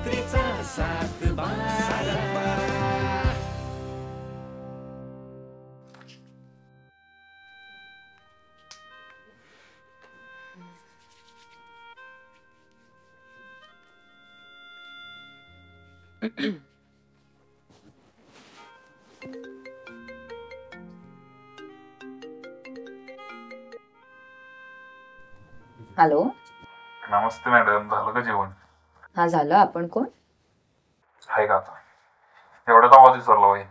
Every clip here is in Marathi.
रात्रीचा 7-12. हॅलो. नमस्ते मॅडम, झालं का जेवण? हा झालं. आपण कोण? आहे का आता एवढ्यात आवाज विसरला बाई.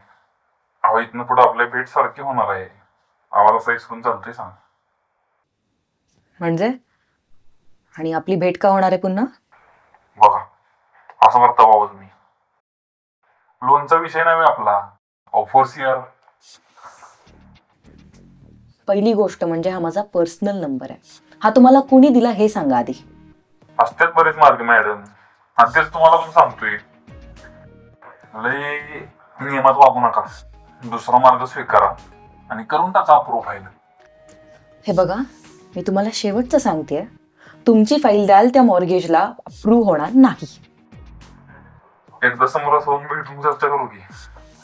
अहो इथनं पुढे आपल्या भेट सारखी होणार आहे. आवाज असा इसकून चालतंय सांग? म्हणजे आणि आपली भेट का होणार आहे पुन्हा? बघा असं करता बाबा तुम्ही. लोनचा विषय नाही आपला. ऑफर्स यार. पहिली गोष्ट म्हणजे हा माझा पर्सनल नंबर आहे. हा तुम्हाला कुणी दिला हे सांगा आधी. असतेच बरेच मार्ग मॅडम, आणि तेच तुम्हाला पण सांगतोय. लय नियमात वागू नका. दुसरा मार्ग स्वीकारा आणि करून टाका अप्रूव्ह फाईल. हे बघा, मी तुम्हाला शेवटचं सांगतेय, तुमची फाईल द्याल त्या मॉर्गेजला अप्रूव्ह होणार नाही. एकदा समोरासमोर भेटून चर्चा करू की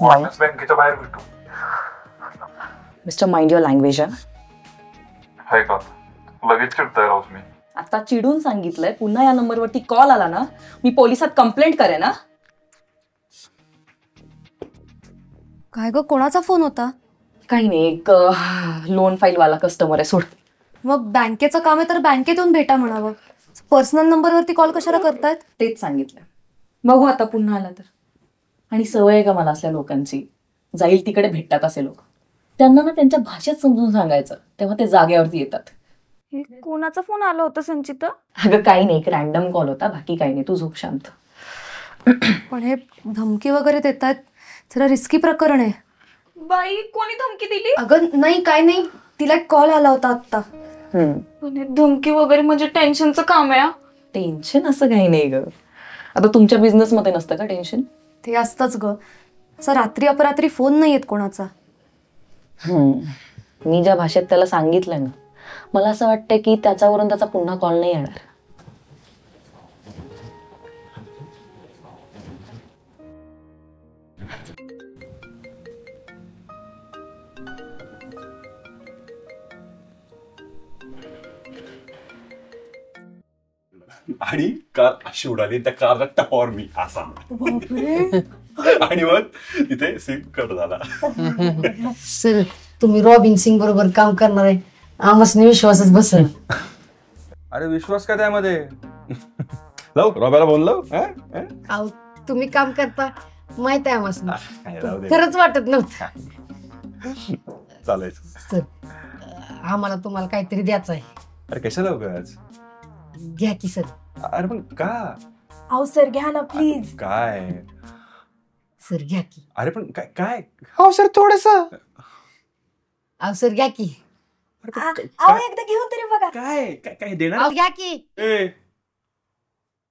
वाटल्यास बँकेच्या बाहेर भेटू. Mister mind your language. आहे का लगेच चिडताय राव तुम्ही? आता चिडून सांगितलंय, पुन्हा या नंबरवरती कॉल आला ना मी पोलिसात कंप्लेंट करेन ना. काय ग, कोणाचा फोन होता? काही नाही, एक लोन फाईल वाला कस्टमर आहे. सोड. मग बँकेचं काम आहे तर बँकेत येऊन भेटा म्हणावं. पर्सनल नंबरवरती कॉल कशाला करतायत? तेच सांगितलं. बघू आता पुन्हा आला तर. आणि सवय आहे का मला असल्या लोकांची, जाईल तिकडे भेटतात असे लोक. त्यांना ना त्यांच्या भाषेत समजून सांगायचं, तेव्हा ते जागेवरती येतात. कोणाचा फोन आला होता संचिता? अगं काही नाही, एक रॅन्डम कॉल होता, बाकी काही नाही. तू झोप शांत. पण हे धमकी वगैरे देतात, जरा रिस्की प्रकरण आहे. बाई कोणी धमकी दिली? अगं नाही, काय नाही, तिला एक कॉल आला होता आता. धमकी वगैरे म्हणजे टेन्शनचं काम आहे. टेन्शन असं काही नाही ग. आता तुमच्या बिझनेस मध्ये नसतं का टेन्शन? ते असतंच ग. असं रात्री अपरात्री फोन नाही येत कोणाचा. मी ज्या भाषेत त्याला सांगितलं ना, मला असं वाटतं की त्याच्यावरून त्याचा पुन्हा कॉल नाही येणार. आणि कार अशी उडाली, त्या कारला टपावर मी असा. आणि मग तिथे सीन कट झाला. सर तुम्ही रॉबिन सिंग बरोबर काम करणार आहे, आम्हाला विश्वासच बसेल. अरे विश्वास का त्यामध्ये? लाव रॉब्याला बोललो. अहो तुम्ही काम करता माहित आहे आम्हाला, खरंच वाटत नव्हतं. चालायचं सर आम्हाला तुम्हाला काहीतरी द्यायचं आहे. अरे कशाला उगाच? घ्या की सर. अरे पण का? अहो सर घ्या ना प्लीज. काय? सर घ्या की. अरे पण काय काय? हो सर थोडस. अहो सर घ्या की. अहो एकदा घेऊन तरी बघा. काय काय काय देणार? अहो घ्या की.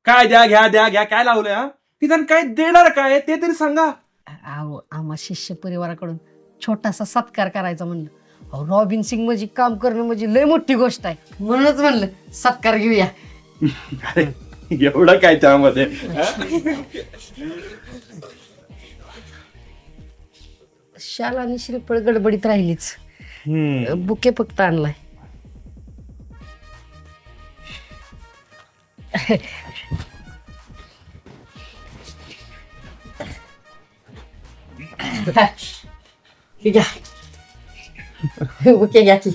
काय द्या घ्या द्या घ्या काय लावलंय? हा तिथं काय देणार काय ते तरी सांगा. अहो आम्हा शिष्य परिवाराकडून छोटासा सत्कार करायचा म्हणलं. अहो रॉबिन सिंग म्हणजे काम करणं म्हणजे लय मोठी गोष्ट आहे, म्हणूनच म्हणलं सत्कार घेऊया. अरे एवढं काय त्यामध्ये? शाल आणि श्रीफळ गडबडीत राहिलीच. बुके फक्त आणलाय. ठीक आहे, बुके घ्या की.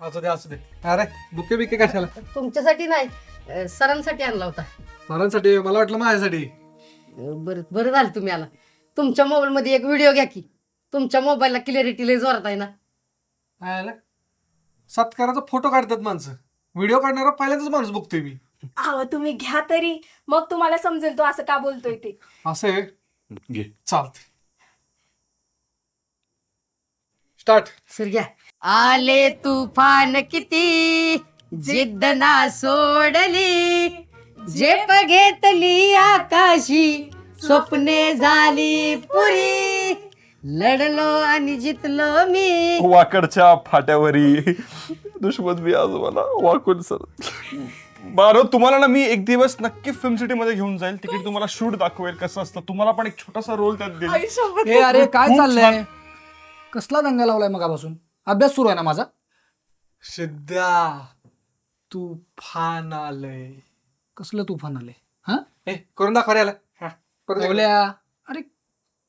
असू दे असू दे. अरे बुके बिके कशाला? तुमच्यासाठी नाही, सरांसाठी आणला होता. सरांसाठी? मला वाटलं माझ्यासाठी. बरं बरं झालं तुम्ही आला. तुमच्या मोबाईल मध्ये एक व्हिडिओ घ्या की. तुमच्या मोबाईलला क्लिअरिटी लय जोरात आहे ना. सत्काराचा फोटो काढतात माणसं, व्हिडिओ काढणारा पहिल्यांदाच माणूस बघतोय मी. अहो तुम्ही घ्या तरी, मग तुम्हाला समजेल तो असं का बोलतोय ते. असं आहे? चालते. स्टार्ट. सर घ्या. आले तुफान किती, जिद्द ना सोडली, झेप घेतली आकाशी, स्वप्ने झाली पुरी, लढलो आणि जितलो मी. वाकडच्या फाट्यावरी दुश्मन मी आज मला वाकून सर. बरं तुम्हाला ना मी एक दिवस नक्की फिल्म सिटी मध्ये घेऊन जाईल. तिकडे तुम्हाला शूट दाखवेल कसं असतं. तुम्हाला पण एक छोटासा रोल त्यात देईल. ए अरे काय चाललंय? कसला दंगा लावलाय मगापासून? अभ्यास सुरू आहे ना माझा. सिद्धा तुफान आलंय. कसलं तुफान आलंय? हा करून दाखव रे याला. करून दाखव. बोल्या अरे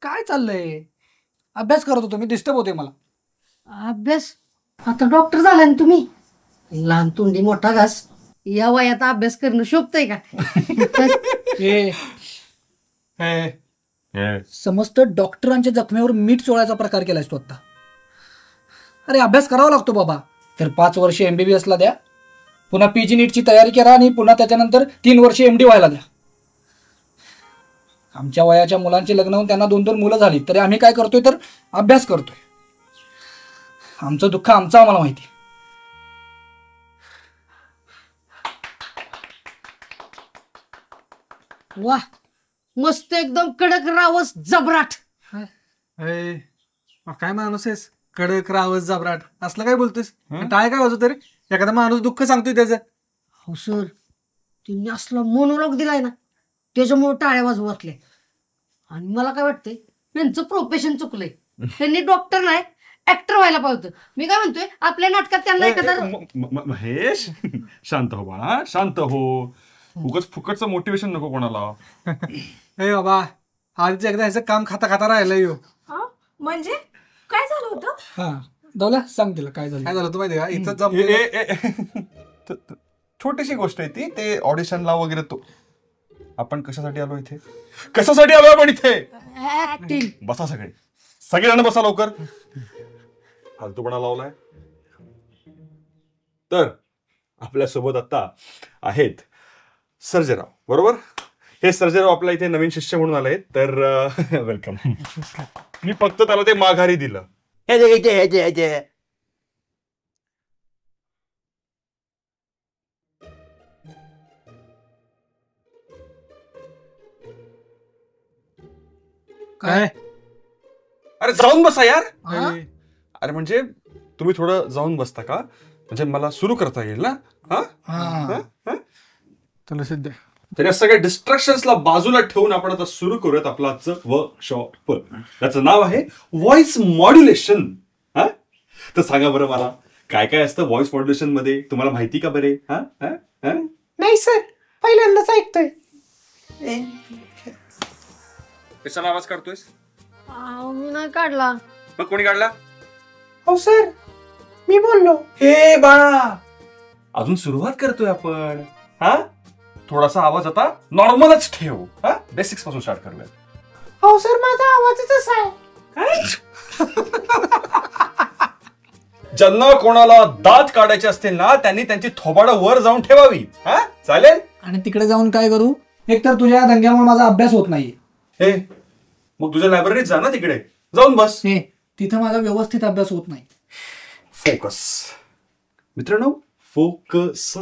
काय चाललंय? अभ्यास करत होतो मी, डिस्टर्ब होते मला. अभ्यास? आता डॉक्टर झाला ना तुम्ही. लहान तोंडी मोठा घास. या वयात अभ्यास करणं शोभतंय का? समस्त डॉक्टरांच्या जखमेवर मीठ चोळायचा प्रकार केलायस तू आता. अरे अभ्यास करावा लागतो बाबा. तर 5 वर्ष MBBS ला द्या, पुन्हा PG नीटची तयारी करा आणि पुन्हा त्याच्यानंतर 3 वर्ष MD व्हायला द्या. आमच्या वयाच्या मुलांचे लग्न होऊन त्यांना 2-2 मुलं झाली तरी आम्ही काय करतोय तर अभ्यास करतोय. आमचं दुःख आम्हाला माहिती. वा मस्त एकदम कडक रावस जबराट. काय माणूस आहेस? कडक रावस जबराट असलं काय बोलतोयस? टाळ काय वाजवतो रे? एखादा माणूस दुःख सांगतोय त्याचं. हो सर, त्यांनी असला मोनोलॉग दिलाय ना त्याच्यामुळे टाळ्या वाजवू वाटले. आणि मला काय वाटतंय त्यांचं प्रोफेशन चुकलंय. त्यांनी डॉक्टर नाही ऍक्टर व्हायला पाहिजे. मी काय म्हणतोय आपल्या नाटकात त्यांना एखादा. महेश शांत हो बाळा, शांत हो. उगाच फुकटचं मोटिवेशन नको कोणाला. ए बाबा आज एकदा ह्याचं काम खाता खाता राहिलंय. म्हणजे काय झालं होतं? हा दौल्या सांग तिला काय झालं. काय झालं तू माहिती का? इथं छोटीशी गोष्ट आहे ती. ते ऑडिशनला वगैरे तो आपण कशासाठी आलो इथे? कशासाठी आलो आपण इथे? ऍक्टिंग. बसा सगळेजण बसा लवकर. फालतूपणा लावलाय. तर आपल्या सोबत आता आहेत सर्जेराव, बरोबर? हे सर्जेराव आपल्या इथे नवीन शिष्य म्हणून आले. तर वेलकम. मी फक्त त्याला ते माघारी दिलं. काय? अरे जाऊन बसा यार. हा? अरे म्हणजे तुम्ही थोडं जाऊन बसता का? म्हणजे मला सुरू करता येईल ना. हा चला सिद्ध. तर या सगळ्या डिस्ट्रॅक्शन्सला बाजूला ठेवून आपण आता सुरू करूयात आपलं आजचं वर्कशॉप. त्याचं नाव आहे व्हॉइस मॉड्युलेशन. तर सांगा बरं मला काय काय असतं व्हॉइस मॉड्युलेशन मध्ये? तुम्हाला माहिती का बरे? नाही सर, पहिल्यांदाच ऐकतोय. कशाला आवाज काढतोयस? मी नाही काढला. मग कोणी काढला? हो सर, मी बोललो. हे बाळा, अजून सुरुवात करतोय आपण. थोडासा आवाज आता नॉर्मलच ठेव. बेसिक्स पासून स्टार्ट करूया. हो सर, माझा आवाजच असा आहे. ज्यांना कोणाला दात काढायचे असतील ना त्यांनी त्यांची थोबाडं वर जाऊन ठेवावी. चालेल? आणि तिकडे जाऊन काय करू? एकतर तुझ्या दंग्यामुळे माझा अभ्यास होत नाहीये. हे मग तुझ्या लायब्ररीत जा ना, तिकडे जाऊन बस. तिथं माझा व्यवस्थित अभ्यास होत नाही. फोकस मित्रांनो, फोकस.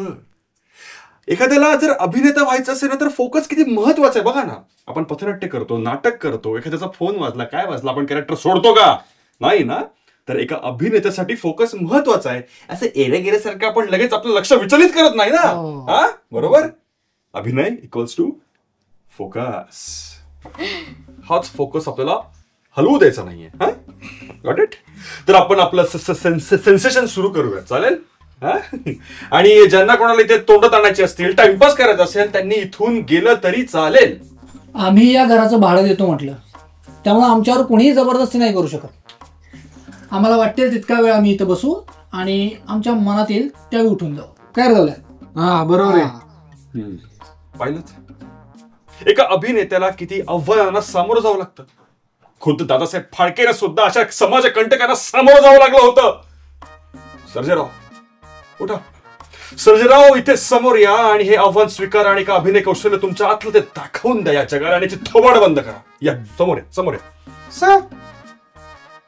एखाद्याला जर अभिनेता व्हायचं असेल ना तर फोकस किती महत्वाचं आहे बघा ना. आपण पथनाट्य करतो, नाटक करतो, एखाद्याचा फोन वाजला, काय वाजला, आपण कॅरेक्टर सोडतो का? नाही ना. तर एका अभिनेत्यासाठी फोकस महत्वाचा आहे. असं एरे गेल्यासारखं आपण लगेच आपलं लक्ष विचलित करत नाही ना. बरोबर? अभिनय इक्वल्स टू फोकस. हाच फोकस आपल्याला हलवू द्यायचा नाहीये. Got it? तर आपण आपलं सेन्सेशन सुरू करूया. चालेल? आणि ज्यांना कोणाला इथे तोंड ताणायची असतील, टाइमपास करायचा असेल, त्यांनी इथून गेलं तरी चालेल. आम्ही या घराचं भाडं देतो म्हटलं, त्यामुळे आमच्यावर कोणीही जबरदस्ती नाही करू शकत. आम्हाला वाटेल तितका वेळ आम्ही इथं बसू आणि आमच्या मनात येईल त्यावेळी उठून जाऊ. काय रे? हा बरोबर आहे. पाहिलंच, एका अभिनेत्याला किती आव्हानांना सामोरं जावं लागतं. खुद्द दादासाहेब फाळकेला सुद्धा अशा समाज कंटकांना सामोरं जावं लागलं होतं. सर्जेराव उठा. सर्जेराव इथे समोर या आणि हे आव्हान स्वीकारा आणि एका अभिनय कौशल्य तुमच्या आतलं ते दाखवून द्या या जगाला आणि थोबाड बंद करा. या समोर या, समोर या. सर,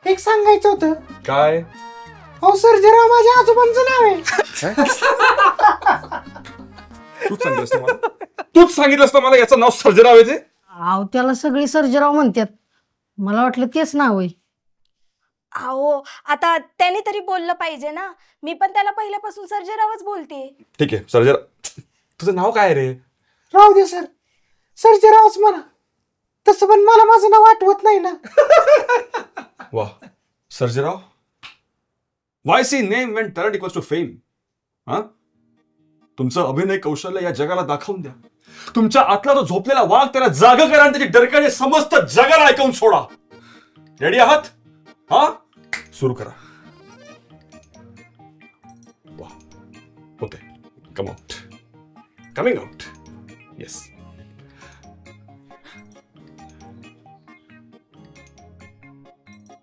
एक सांगायचं होतं. काय? हो सर्जेराव माझ्या आजोबांचं नाव आहे. तूच सांगितलंस ना मला याचं नाव सर्जेराव आहे ते. त्याला सगळी सर्जेराव म्हणतात. मला वाटलं तेच नाव आहे. अहो आता त्याने तरी बोललं पाहिजे ना. मी पण त्याला पहिल्यापासून सर्जेरावच बोलते. ठीक आहे सर्जेराव. तुझं नाव काय रे? राहू दे सर, सर्जेरावच म्हणा. तसं पण मला माझं नाव आठवत नाही ना. वा Sarjerao. YC name when talent equals to fame. हा, तुमचं अभिनय कौशल्य या जगाला दाखवून द्या. तुमच्या आतला तो झोपलेला वाघ त्याला जाग करा आणि त्याची डरकाळी समस्त जगाला ऐकवून सोडा. रेडी आहात? हा, सुरू करा. वा, होते. Come out, coming out. Yes.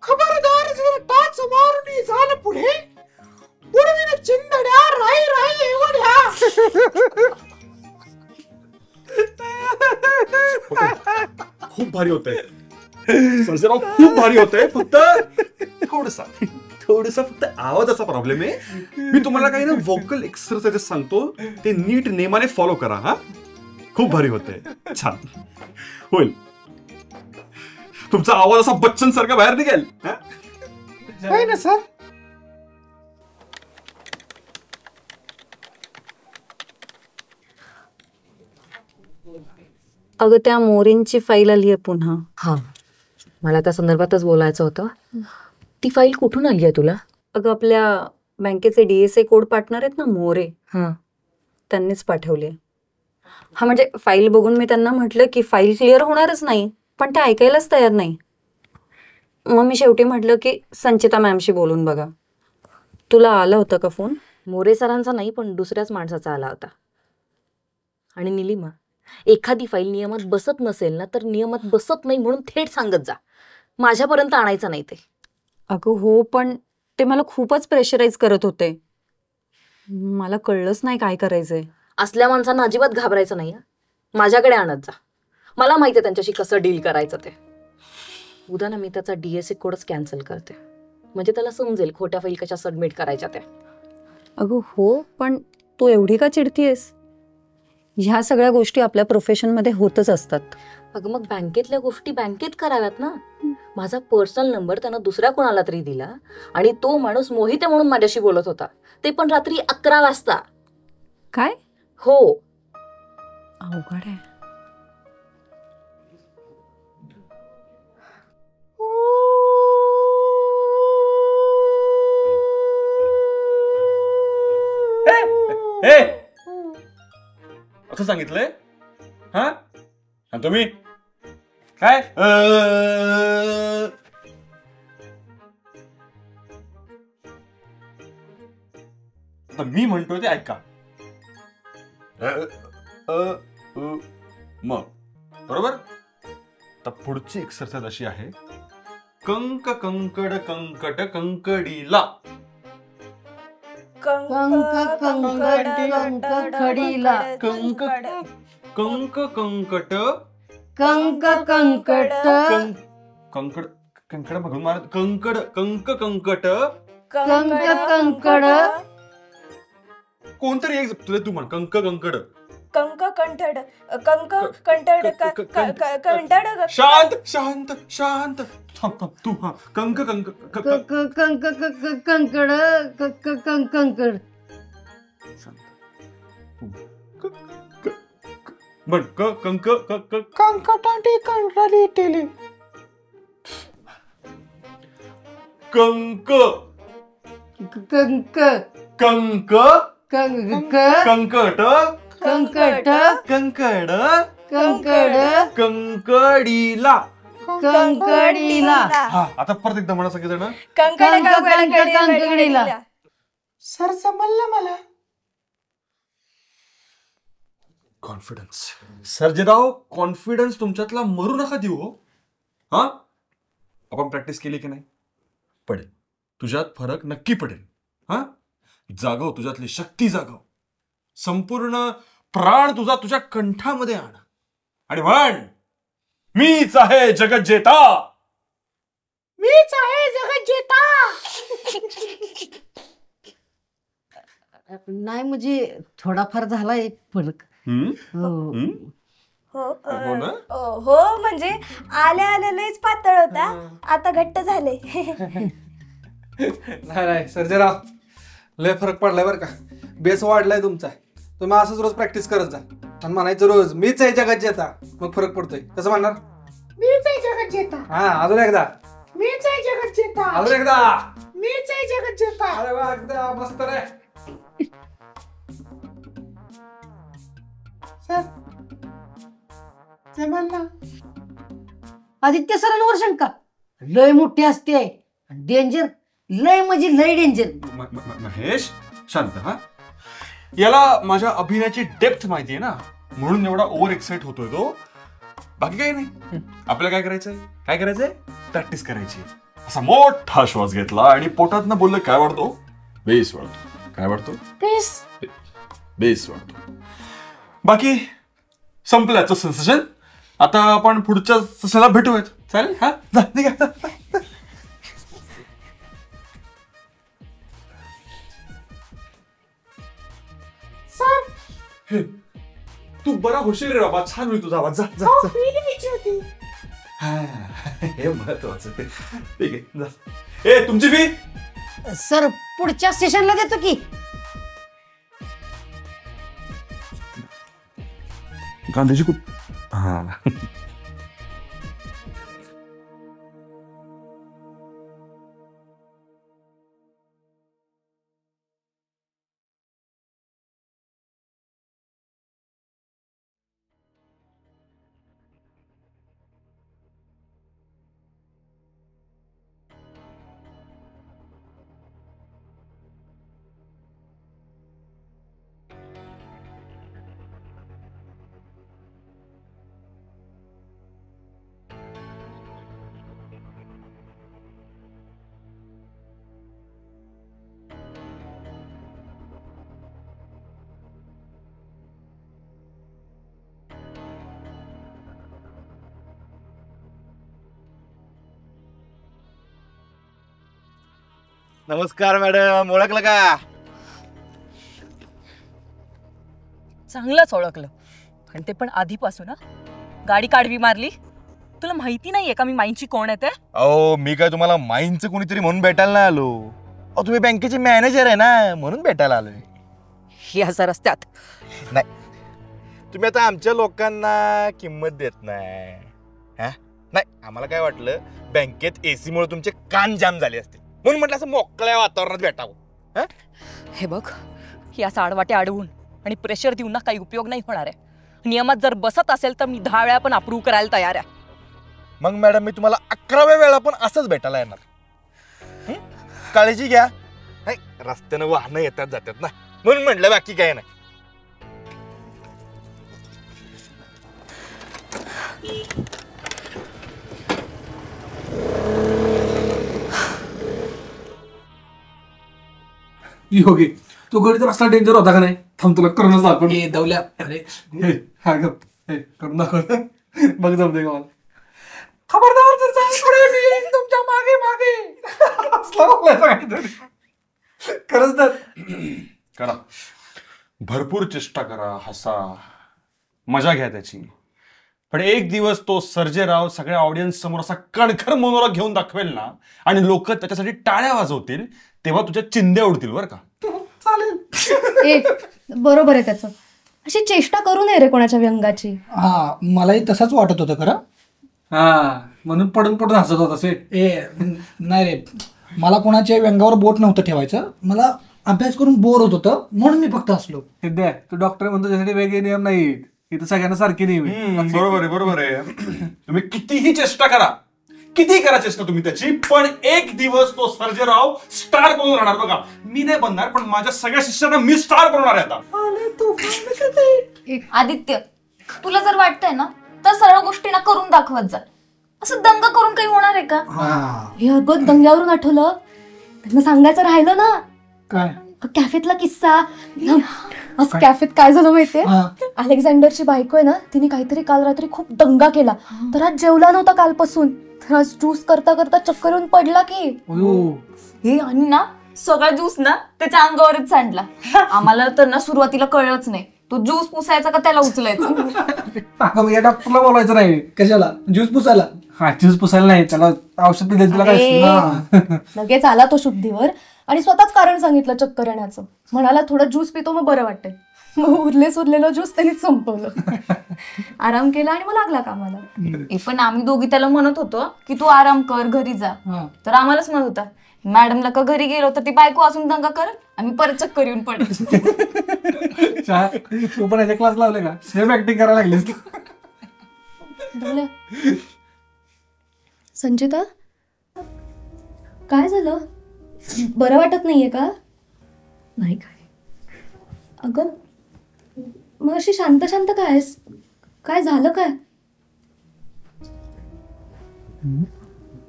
खबरदार जर टाच मारून झालं पुढे उडवीन चिंदड्या राई राई एवढ्या. खूप भारी होतंय सर्जेराव, खूप भारी होतंय. फक्त थोडसा फक्त आवाजाचा प्रॉब्लेम आहे. मी तुम्हाला काही ना व्होकल एक्सरसाइजेस सांगतो, ते नीट नेमाने फॉलो करा. हा, खूप भारी होतंय. छान होईल. तुमचा आवाज असा बच्चन सारखा बाहेर निघेल. आहे ना सर. अगं त्या मोरेंची फाईल आली आहे पुन्हा. हा, मला त्या संदर्भातच बोलायचं होतं. ती फाईल कुठून आली आहे तुला? अगं आपल्या बँकेचे DSA कोड पार्टनर आहेत ना मोरे, हां, त्यांनीच पाठवली. हा म्हणजे फाईल बघून मी त्यांना म्हटलं की फाईल क्लिअर होणारच नाही, पण ते ऐकायलाच तयार नाही. मग मी शेवटी म्हटलं की संचिता मॅमशी बोलून बघा. तुला आलं होतं का फोन? मोरे सरांचा नाही, पण दुसऱ्याच माणसाचा आला होता. आणि निलिमा, एखादी फाईल नियमात बसत नसेल ना तर नियमात बसत नाही म्हणून थेट सांगत जा. माझ्यापर्यंत आणायचं नाही ते. अगं हो, पण ते मला खूपच प्रेशराईज करत होते. मला कळलंच नाही काय करायचंय. असल्या माणसांना अजिबात घाबरायचं नाही. माझ्याकडे आणत जा. मला माहिती आहे त्यांच्याशी कसं डील करायचं ते. उद्या ना मी त्याचा DSA कोडच कॅन्सल करते, म्हणजे त्याला समजेल खोट्या फाईल कशा सबमिट करायच्या त्या. अगं हो, पण तू एवढी का चिडतीयस? ह्या सगळ्या गोष्टी आपल्या प्रोफेशनमध्ये होतच असतात. अगं मग बँकेतल्या गोष्टी बँकेत कराव्यात ना. माझा पर्सनल नंबर त्यानं दुसऱ्या कोणाला तरी दिला आणि तो माणूस मोहिते म्हणून माझ्याशी बोलत होता, ते पण रात्री 11 वाजता. काय? हो, अवघड आहे. असं सांगितलंय? हा, आणि तुम्ही काय? मी म्हणतोय ते ऐका. मग बरोबर. तर पुढची एक्सरसाइज अशी आहे, कंक कंकड कंकट कंकडीला. कंक कंकड कंक खडीला. कंक कंक कंकट कंक कंकट कंकड कंकड बघून मार. कंकड कंक कंकट कंक कंकड. कोणतरी एक तुला तू म्हण. कंक कंकड. कंक कंठड. कंक कंठड. कंठड. शांत शांत शांत. तू हा. कंक कंक कंक कंकड कंकड. म्हण. कंक कंकटांटी कंटाली टेली. कंक कंक कंक कंक कंकट कंकट कंकड कंकड कंकडीला. कंकडीला. हा, आता परत एकदा म्हणा सगळेजण. कंकडीला. सर समजलं मला. कॉन्फिडन्स. सर्जेराव, कॉन्फिडन्स तुमच्यातला मरू नका देऊ. हो, हा, आपण प्रॅक्टिस केली की नाही? पडेल. तुझ्यात फरक नक्की पडेल. हा, जागव तुझ्यातली शक्ती, जागव. संपूर्ण प्राण तुझा तुझ्या कंठामध्ये आण आणि म्हण, मीच आहे जगज्जेता. मीच आहे जगज्जेता. नाही म्हणजे थोडाफार झालाय फरक. हो म्हणजे आल्या आल्या लयच पातळ होता, आता घट्ट झाले. नाही सर्जेराव, लय फरक पडलाय बरं का. बेस वाढलाय तुमचा. तुम्ही असंच रोज प्रॅक्टिस करत जा आणि म्हणायचं रोज मीच आहे जगात जेता. मग फरक पडतोय. कसं म्हणणार? मीच आहे जगात जेता. हा, अजून एकदा. मीच आहे जगात जेता. अजून एकदा. मीच आहे जगात जेता. अरे वा, एकदा मस्त रे. सर जमाना आदित्य सरांवर शंका लय मोठी असते. डेंजर लय म्हणजे लय डेंजर. महेश शांत. हा, याला माझ्या अभिनयाची डेप्थ माहितीये ना, म्हणून एवढा ओव्हर एक्साइट होतोय तो. बाकी काही नाही. आपल्याला काय करायचंय प्रॅक्टिस करायची. असा मोठा श्वास घेतला आणि पोटात ना बोललं काय वाढतो? बेस वाढतो. काय वाढतो? बेस वाढतो. बाकी संपलं याचं सेशन. आता आपण पुढच्या सेशनला भेटूयात. चालेल? हा, जा निघा. सर तू बरा होशील रे बाबा. छान होईल तुझा आवाज. जा जा जा. हे महत्वाचं. ठीक आहे, जा. ए, तुमची फी? सर पुढच्या सेशनला देतो की. कांद्याची खूप. हा, नमस्कार मॅडम. ओळखलं का? चांगलंच ओळखलं. आणि ते पण आधीपासून. गाडी काढवी मारली. तुला माहिती नाहीये का मी माईंची कोण आहे ते? अहो, मी काय तुम्हाला माईंचं कोणीतरी म्हणून भेटायला नाही आलो. अहो, तुम्ही बँकेचे मॅनेजर आहे ना, म्हणून भेटायला आलोय. हे असं रस्त्यात नाही, तुम्ही आता आमच्या लोकांना किंमत देत नाही. हा, नाही, आम्हाला काय वाटलं बँकेत एसी मुळे तुमचे कान जाम झाले असतील, म्हणून म्हटलं असं मोकळ्या वातावरणात भेटावं. हे बघ, या साडवाटे अडवून आणि प्रेशर देऊन ना काही उपयोग नाही होणार आहे. नियमात जर बसत असेल तर मी 10 वेळा पण अप्रूव्ह करायला तयार आहे. मग मॅडम, मी तुम्हाला 11व्या वेळा पण असंच भेटायला येणार. काळजी घ्या. नाही, रस्त्यानं वाहनं येतात जातात ना, म्हणून म्हटलं, बाकी काय नाही. योगी, तू गडीत रस्ता डेंजर होता का नाही? थांब, तुला करूनच दाखव. ए दवल्या, अरे हा गप. करून दाखव. बघ जमते का मला. खबरदार जर जाऊन पुढे मी येईन तुमच्या मागे मागे. असला बोलायचं काहीतरी. खरंच तर करा. भरपूर चेष्टा करा, हसा, मजा घ्या त्याची. पण एक दिवस तो सर्जेराव सगळ्या ऑडियन्स समोर असा कणखर मोनोलॉग घेऊन दाखवेल ना, आणि लोक त्याच्यासाठी टाळ्या वाजवतील, तेव्हा तुझ्या चिंध्या उडतील बरं का. चालेल. ए, बरोबर आहे त्याचं. अशी चेष्टा करू नये रे कोणाच्या व्यंगाची. हा, मलाही तसंच वाटत होतं खरं. हा, म्हणून पडून पडून हसत होता सेट. नाही रे, मला कोणाच्या व्यंगावर बोट नव्हतं ठेवायचं. मला अभ्यास करून बोर होत होतं, म्हणून मी फक्त हसलो. सिद्ध्या, तू डॉक्टर म्हणतो त्यासाठी वेगळे नियम नाहीत. इथं सगळ्यांना सारखे नियम आहेत. बरोबर आहे. तुम्ही कितीही चेष्टा करा, किती करा चेष्टा तुम्ही त्याची, पण एक दिवस तो सर्जेराव स्टार बनून राहणार बघा. मी नाही बनणार, पण माझ्या सगळ्या शिष्यांना मी स्टार बनवणार आहे आता. आदित्य, तुला जर वाटतंय ना तर सर्व गोष्टी ना करून दाखवत जा. असं दंग करून काही होणार आहे का? हे अगं, दंग्यावरून आठवलं, त्यांना सांगायचं राहिलं ना. काय? कॅफेतला किस्सा. आज कॅफेत काय झालं माहितीये? अलेक्झांडरची बायको आहे ना, तिने काहीतरी काल रात्री खूप दंगा केला, तर आज जेवला नव्हता कालपासून. तर आज ज्यूस करता करता चक्कर येऊन पडला की. हे आणि ना सगळा ज्यूस ना त्याच्या अंगावरच सांडला. आम्हाला तर ना सुरुवातीला कळलंच नाही तो ज्यूस पुसायचा का त्याला उचलायचा. या डॉक्टरला बोलायचं नाही. कशाला? ज्यूस पुसायला? हा ज्यूस पुसायला नाही, त्याला औषध दिलं तिला काय. अरे, लगेच आला तो शुद्धीवर आणि स्वतःच कारण सांगितलं चक्कर येण्याचं. म्हणाला थोडं ज्यूस पितो मग बरं वाटेल. मग उरलेलं ज्यूस त्यांनी संपवलं. आराम केला आणि मग लागला कामाला. पण आम्ही दोघी त्याला म्हणत होतो की तू आराम कर, घरी जा. तर आम्हालाच म्हणत होता मॅडमला का घरी गेलो तर ती बायको असून दंगा कर, आम्ही परत चक्कर येऊन पडेल. तू पण याचे क्लास लावले का? सेम ऍक्टिंग करायला लागलीस. संचिता, काय झालं? बरं वाटत नाहीये का? नाही काय. अगं मग अशी शांत शांत काय? काय झालं काय?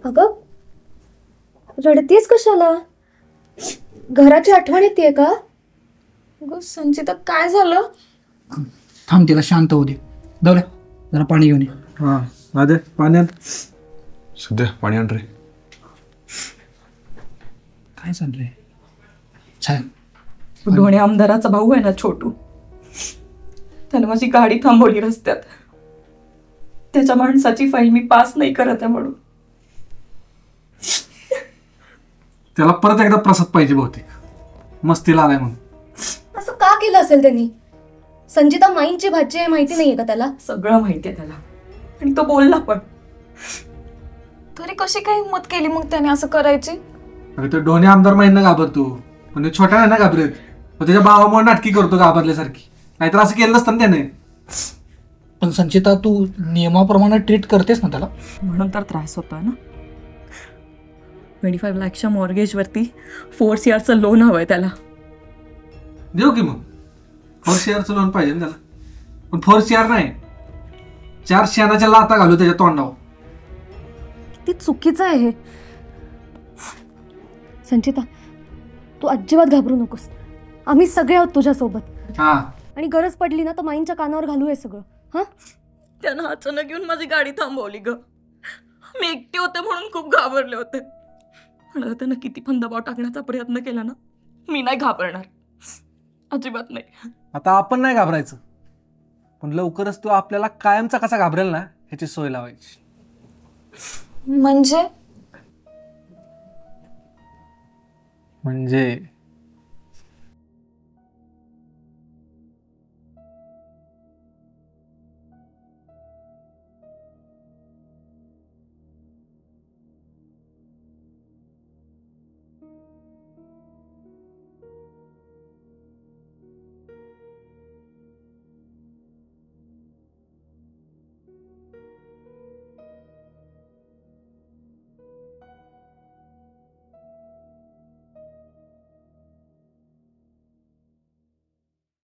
अगं रडतीयस कशाला? घराची आठवण येते का? अगं संचिता, काय झालं? थांब, तिला शांत होऊ दे. दौऱ्या जरा पाणी घेऊन ये. हा आदे पाण्यात. सध्या पाणी आण रे. काय चाललंय? छान. ढोणे आमदाराचा भाऊ आहे ना छोटू, त्याने माझी गाडी थांबवली रस्त्यात. त्याच्या माणसाची फाईल मी पास नाही करत आहे म्हणून. त्याला परत एकदा प्रसाद पाहिजे बहुतेक, मस्तीला आलाय म्हणून. असं का केलं असेल त्यांनी? संचिता माईंची भाची आहे माहिती नाहीये का त्याला? सगळं माहिती आहे त्याला आणि तो बोलला पण. तरी कशी काय हिंमत केली मग त्याने असं करायची? अगं तो ढोणे आमदार माहीत घाबरतो, पण छोटा नाही ना घाबरत. त्याच्या भावामुळे नाटकी करतो घाबरल्यासारखी. नाहीतर असं केलं नसतं ना त्याने. पण संचिता, तू नियमाप्रमाणे ट्रीट करतेस ना त्याला? म्हणून तर त्रास होतोय ना. 25 लाखच्या मॉर्गेजवरती 4 CRचं लोन हवंय त्याला. देऊ की मग 4 CRचं लोन पाहिजे ना त्याला. पण 4 CR नाही, 4 शेणाच्या लाता घालू त्याच्या तोंडावर. किती चुकीचं आहे हे. संचिता, तू अजिबात घाबरू नकोस. आम्ही सगळे आहोत तुझ्यासोबत. आणि गरज पडली ना तर माईंच्या कानावर घालू हे सगळं. हा, त्यानं अचानक येऊन माझी गाडी थांबवली ग. मी एकटी होते म्हणून खूप घाबरले होते. पण त्यानं किती पण दबाव टाकण्याचा प्रयत्न केला ना, मी नाही घाबरणार, अजिबात नाही. आता आपण नाही घाबरायचं, पण लवकरच तो आपल्याला कायमचा कसा घाबरेल ना ह्याची सोय लावायची. म्हणजे म्हणजे